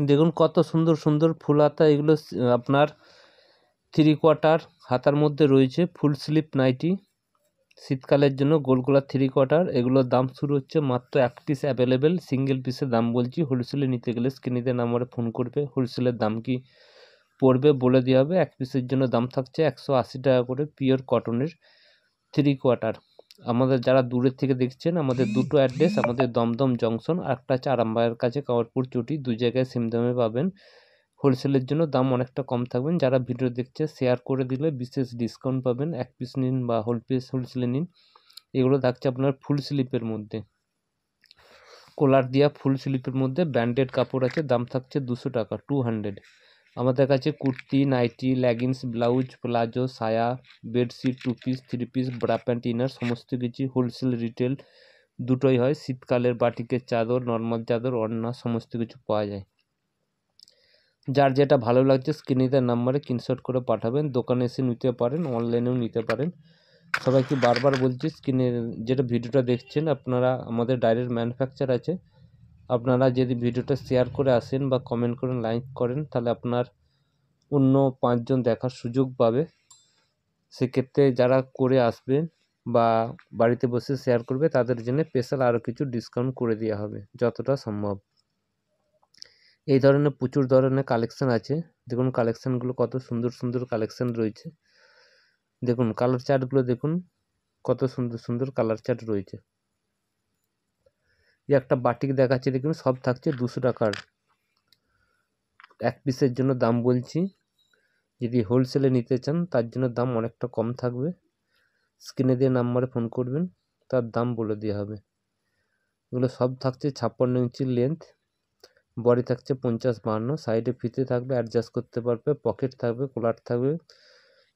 দেখুন কত সুন্দর সুন্দর ফুল হাতা, এগুলো আপনার 3/4 হাতার মধ্যে রয়েছে। ফুল স্লিভ নাইটি, শীতকালের জন্য গোল গলা 3/4। এগুলোর দাম শুরু হচ্ছে মাত্র 1 পিস অ্যাভেলেবেল, সিঙ্গেল পিসের দাম বলছি। হোলসেলে নিতে গেলে স্ক্রিনে নাম্বারে ফোন করবে, হোলসেলের দাম কি পড়বে বলে দেওয়া হবে। 1 পিসের জন্য দাম থাকছে 180 টাকা করে, পিওর কটনের 3/4। আমাদের যারা দূরের থেকে দেখছেন, আমাদের দুটো অ্যাড্রেস, আমাদের দমদম জংশন, একটা হচ্ছে আরামবাগের কাছে কামারপুর চটি, দুই জায়গায় সেম দামে পাবেন। হোলসেলের জন্য দাম অনেকটা কম থাকবেন। যারা ভিডিও দেখছে শেয়ার করে দিলে বিশেষ ডিসকাউন্ট পাবেন। 1 পিস নিন বা হোলসেলে নিন। এগুলো থাকছে আপনার ফুল স্লিপের মধ্যে, কলার দেওয়া ফুল স্লিপের মধ্যে, ব্র্যান্ডেড কাপড় আছে, দাম থাকছে 200 টাকা, 200। আমাদের কাছে kurti, nightie, leggings, blouse, palazzo, সায়া, bedsheet, 2 piece, 3 piece, bra pant, inner সমস্ত কিছু হোলসেল রিটেল দুটোই হয়। শীতকালের বাটিকের চাদর, নর্মাল চাদর, ওড়না সমস্ত কিছু পাওয়া যায়। যার যেটা ভালো লাগছে স্ক্রিনে নাম্বারে স্ক্রিনশট করে পাঠাবেন। দোকানে এসে নিতে পারেন, অনলাইনেও নিতে পারেন। সবাইকে বারবার বলছি, স্ক্রিনে যেটা ভিডিওটা দেখছেন আপনারা, আমাদের ডাইরেক্ট ম্যানুফ্যাকচার আছে। আপনারা যদি ভিডিওটা শেয়ার করে আসেন বা কমেন্ট করেন, লাইক করেন, তাহলে আপনার অন্য 5 জন দেখার সুযোগ পাবে। সেক্ষেত্রে যারা করে আসবেন বা বাড়িতে বসে শেয়ার করবে, তাদের জন্য স্পেশাল আরও কিছু ডিসকাউন্ট করে দেওয়া হবে যতটা সম্ভব। এই ধরনের প্রচুর ধরনের কালেকশান আছে। দেখুন কালেকশানগুলো কত সুন্দর সুন্দর কালেকশান রয়েছে। দেখুন কালার চার্টগুলো দেখুন, কত সুন্দর সুন্দর কালার চার্ট রয়েছে। এই একটা বাটিক দেখাচ্ছে, দেখুন সব থাকছে 200 টাকার। 1 পিসের জন্য দাম বলছি। যদি হোলসেলে নিতে চান তার জন্য দাম অনেকটা কম থাকবে। স্ক্রিনে দিয়ে নাম্বারে ফোন করবেন, তার দাম বলে দেওয়া হবে। এগুলো সব থাকছে 56 ইঞ্চির লেন্থ, বডি থাকছে 50-52, সাইডে ফিতে থাকবে, অ্যাডজাস্ট করতে পারবে, পকেট থাকবে, কলার থাকবে,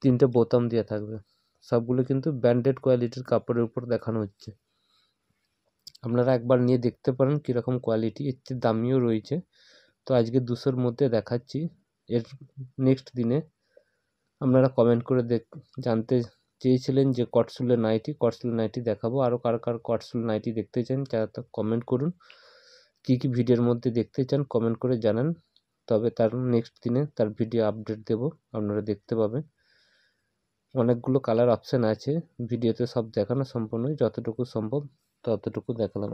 3টে বোতাম দেওয়া থাকবে। সবগুলো কিন্তু ব্র্যান্ডেড কোয়ালিটির কাপড়ের উপর দেখানো হচ্ছে। আপনারা একবার নিয়ে দেখতে পারেন কীরকম কোয়ালিটি, এর চেয়ে দামিও রয়েছে। তো আজকে 200-র মধ্যে দেখাচ্ছি। এর নেক্সট দিনে আপনারা কমেন্ট করে জানতে চেয়েছিলেন যে কটসুলের নাইটি দেখাবো। আরও কার কটসুল নাইটি দেখতে চান তারা তো কমেন্ট করুন। কী কী ভিডিওর মধ্যে দেখতে চান কমেন্ট করে জানান, তবে তার নেক্সট দিনে তার ভিডিও আপডেট দেব, আপনারা দেখতে পাবেন। অনেকগুলো কালার অপশান আছে, ভিডিওতে সব দেখানো সম্ভব নয়, যতটুকু সম্ভব ততটুকু দেখালাম।